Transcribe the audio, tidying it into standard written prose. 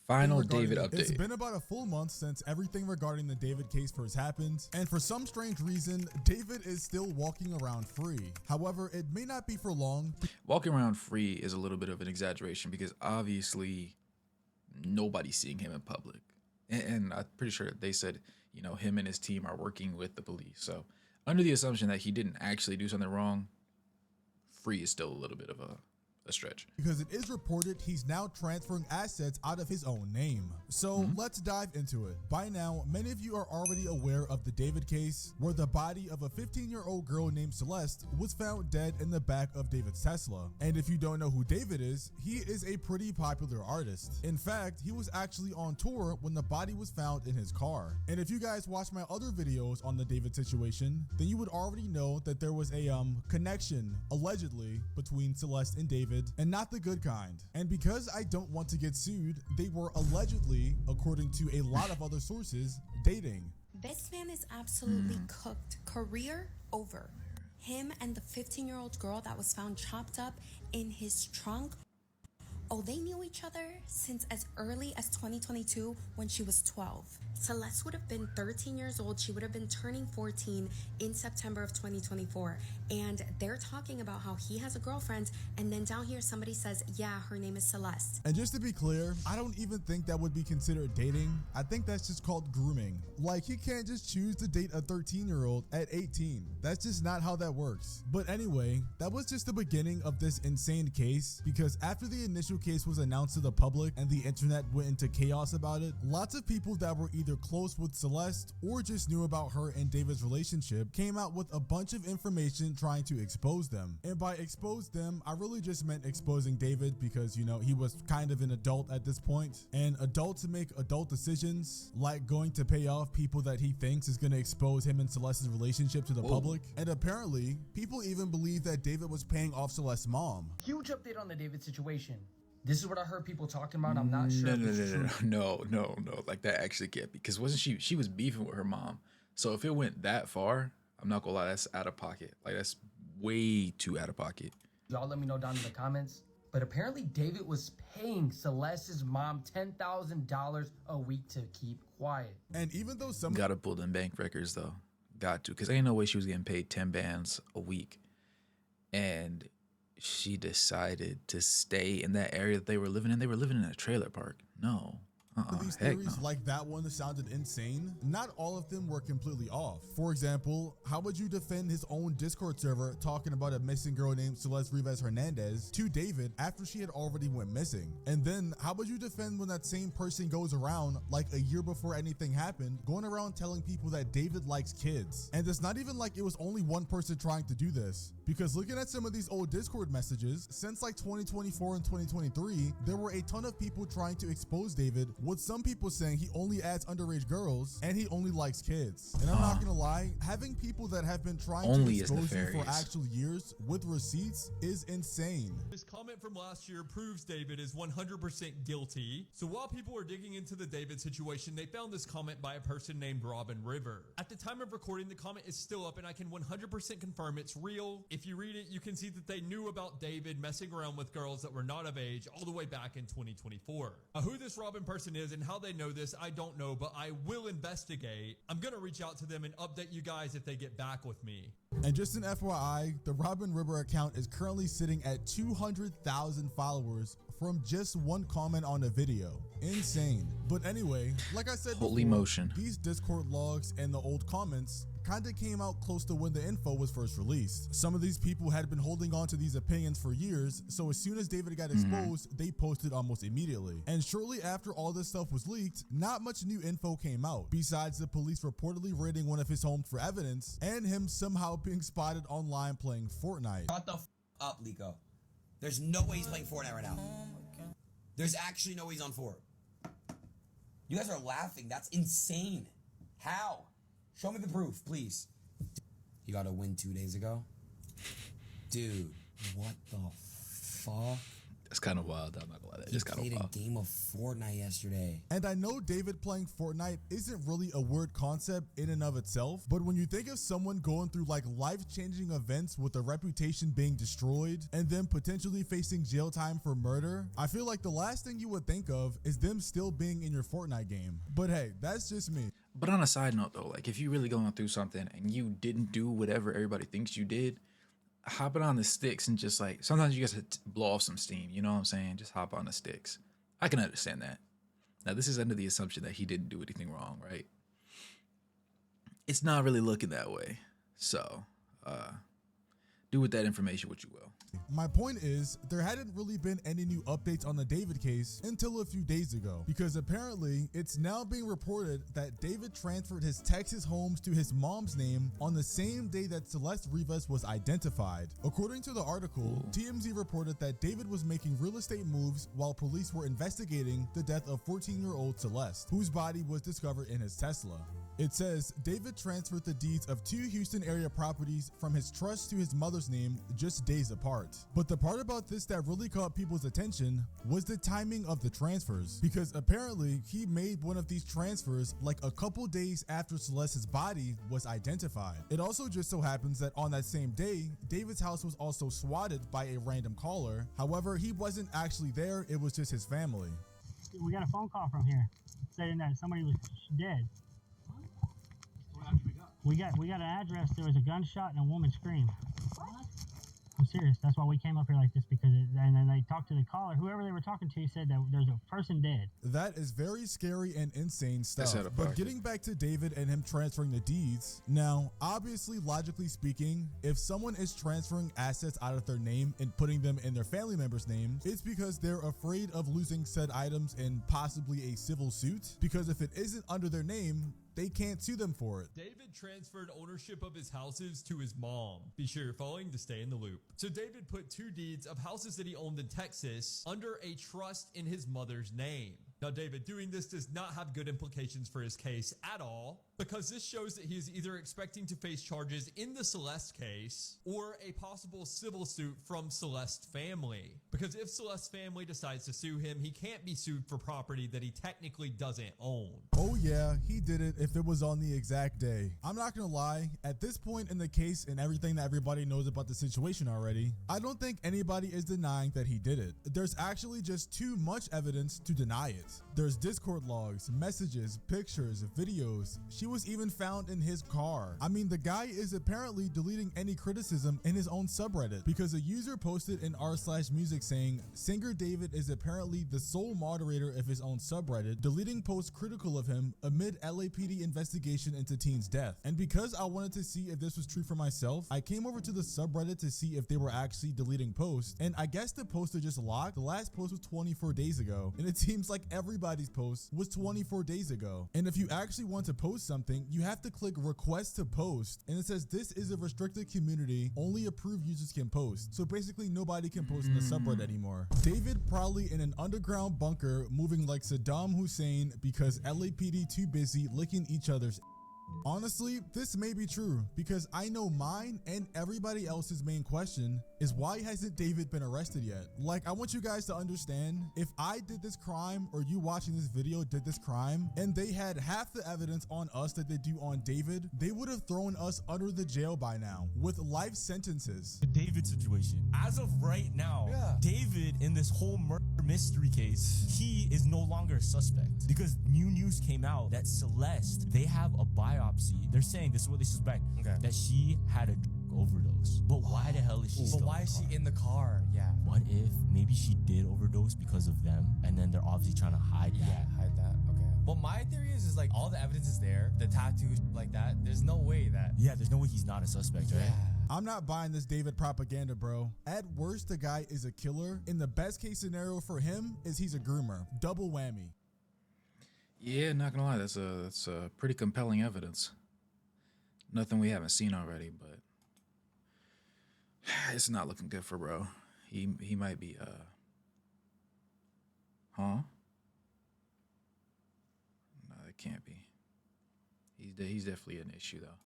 Final David update. It's been about a full month since everything regarding the David case first happened, and for some strange reason, David is still walking around free. However, it may not be for long. Walking around free is a little bit of an exaggeration because obviously nobody's seeing him in public. And I'm pretty sure they said, you know, him and his team are working with the police. So under the assumption that he didn't actually do something wrong, free is still a little bit of a stretch. Because it is reported he's now transferring assets out of his own name. So let's dive into it. By now, many of you are already aware of the David case, where the body of a 15-year-old girl named Celeste was found dead in the back of David's Tesla. And if you don't know who David is, he is a pretty popular artist. In fact, he was actually on tour when the body was found in his car. And if you guys watch my other videos on the David situation, then you would already know that there was a connection, allegedly, between Celeste and David, and not the good kind. And because I don't want to get sued, they were allegedly, according to a lot of other sources, dating. This man is absolutely cooked. Career over. Him and the 15-year-old girl that was found chopped up in his trunk. Oh, they knew each other since as early as 2022 when she was 12. Celeste would have been 13 years old. She would have been turning 14 in September of 2024. And they're talking about how he has a girlfriend. And then down here, somebody says, yeah, her name is Celeste. And just to be clear, I don't even think that would be considered dating. I think that's just called grooming. Like, he can't just choose to date a 13-year-old at 18. That's just not how that works. But anyway, that was just the beginning of this insane case, because after the initial case was announced to the public and the internet went into chaos about it, lots of people that were either close with Celeste or just knew about her and David's relationship came out with a bunch of information trying to expose them. And by expose them, I really just meant exposing David, because, you know, he was kind of an adult at this point, and adults make adult decisions, like going to pay off people that he thinks is going to expose him and Celeste's relationship to the public. And apparently, people even believe that David was paying off Celeste's mom. Huge update on the David situation. This is what I heard people talking about. I'm not sure. No. Like, that actually can't be, because wasn't she was beefing with her mom. So if it went that far, I'm not gonna lie, that's out of pocket. Like, that's way too out of pocket. Y'all let me know down in the comments. But apparently David was paying Celeste's mom $10,000 a week to keep quiet. And even though some gotta pull them bank records though, got to, because ain't no way she was getting paid 10 bands a week, and she decided to stay in that area that they were living in. They were living in a trailer park. No. These theories like that one sounded insane. Not all of them were completely off. For example, how would you defend his own Discord server talking about a missing girl named Celeste Rivas Hernandez to David after she had already went missing? And then how would you defend when that same person goes around, like a year before anything happened, going around telling people that David likes kids? And it's not even like it was only one person trying to do this, because looking at some of these old Discord messages, since like 2024 and 2023, there were a ton of people trying to expose David, with some people saying he only adds underage girls and he only likes kids. And I'm not gonna lie, having people that have been trying to expose you for actual years with receipts is insane. This comment from last year proves David is 100% guilty. So while people were digging into the David situation, they found this comment by a person named Robin River. At the time of recording, the comment is still up and I can 100% confirm it's real. If you read it, you can see that they knew about David messing around with girls that were not of age all the way back in 2024. Who this Robin person is and how they know this, I don't know, but I will investigate. I'm gonna reach out to them and update you guys if they get back with me. And just an FYI, the Robin River account is currently sitting at 200,000 followers from just one comment on a video. Insane. But anyway, like I said Holy before, motion. These Discord logs and the old comments kind of came out close to when the info was first released. Some of these people had been holding on to these opinions for years, so as soon as David got exposed, they posted almost immediately. And shortly after all this stuff was leaked, not much new info came out, besides the police reportedly raiding one of his homes for evidence, and him somehow being spotted online playing Fortnite. Shut the f up, Lico. There's no way he's playing Fortnite right now. There's actually no way he's on Fort. You guys are laughing. That's insane. How? Show me the proof, please. You got a win 2 days ago? Dude, what the fuck? That's kind of wild. I'm not gonna lie. That's He just kind played of a wild. game of Fortnite yesterday. And I know David playing Fortnite isn't really a word concept in and of itself, but when you think of someone going through like life-changing events with a reputation being destroyed and then potentially facing jail time for murder, I feel like the last thing you would think of is them still being in your Fortnite game. But hey, that's just me. But on a side note though, like if you really going through something and you didn't do whatever everybody thinks you did, hopping on the sticks and just like sometimes you guys blow off some steam. You know what I'm saying? Just hop on the sticks. I can understand that. Now this is under the assumption that he didn't do anything wrong, right? It's not really looking that way. So do with that information what you will. My point is, there hadn't really been any new updates on the David case until a few days ago, because apparently it's now being reported that David transferred his Texas homes to his mom's name on the same day that Celeste Rivas was identified. According to the article, TMZ reported that David was making real estate moves while police were investigating the death of 14-year-old Celeste, whose body was discovered in his Tesla. It says David transferred the deeds of 2 Houston area properties from his trust to his mother's name just days apart. But the part about this that really caught people's attention was the timing of the transfers, because apparently he made one of these transfers like a couple days after Celeste's body was identified. It also just so happens that on that same day, David's house was also swatted by a random caller. However, he wasn't actually there, it was just his family. We got a phone call from here saying that somebody was dead. We got an address. There was a gunshot and a woman scream. I'm serious. That's why we came up here like this, because and then they talked to the caller. Whoever they were talking to said that there's a person dead. That is very scary and insane stuff. out of But pocket. getting back to David and him transferring the deeds, now, obviously, logically speaking, if someone is transferring assets out of their name and putting them in their family member's name, it's because they're afraid of losing said items in possibly a civil suit. Because if it isn't under their name, they can't sue them for it. David transferred ownership of his houses to his mom. Be sure you're following to stay in the loop. So David put 2 deeds of houses that he owned in Texas under a trust in his mother's name. Now, David doing this does not have good implications for his case at all, because this shows that he is either expecting to face charges in the Celeste case or a possible civil suit from Celeste's family. Because if Celeste's family decides to sue him, he can't be sued for property that he technically doesn't own. Oh yeah, he did it if it was on the exact day. I'm not gonna lie, at this point in the case and everything that everybody knows about the situation already, I don't think anybody is denying that he did it. There's actually just too much evidence to deny it. There's Discord logs, messages, pictures, videos. She was even found in his car. I mean, the guy is apparently deleting any criticism in his own subreddit, because a user posted in r/music saying singer David is apparently the sole moderator of his own subreddit, deleting posts critical of him amid LAPD investigation into teen's death. And because I wanted to see if this was true for myself, I came over to the subreddit to see if they were actually deleting posts, and I guess the posts are just locked. The last post was 24 days ago, and it seems like everybody's post was 24 days ago. And if you actually want to post something, you have to click request to post, and it says this is a restricted community, only approved users can post. So basically nobody can post in the subreddit anymore. David probably in an underground bunker moving like Saddam Hussein because LAPD too busy licking each other's. Honestly, this may be true, because I know mine and everybody else's main question is, why hasn't David been arrested yet? Like, I want you guys to understand, if I did this crime or you watching this video did this crime and they had half the evidence on us that they do on David, they would have thrown us under the jail by now with life sentences. The David situation. As of right now, David in this whole murder mystery case, he is no longer a suspect, because new news came out that Celeste, they have a biopsy. They're saying this is what they suspect, that she had a drug overdose. But why the hell is she still But why in the is car? she in the car? Yeah. What if maybe she did overdose because of them, and then they're obviously trying to hide that? Hide that. Okay. Well, my theory is like all the evidence is there, the tattoos like that. There's no way that. Yeah, there's no way he's not a suspect, right? I'm not buying this David propaganda, bro. At worst, the guy is a killer. In the best case scenario for him is he's a groomer. Double whammy. Yeah, not gonna lie, that's a pretty compelling evidence. Nothing we haven't seen already, but it's not looking good for bro. He might be huh? No, it can't be. He's definitely an issue though.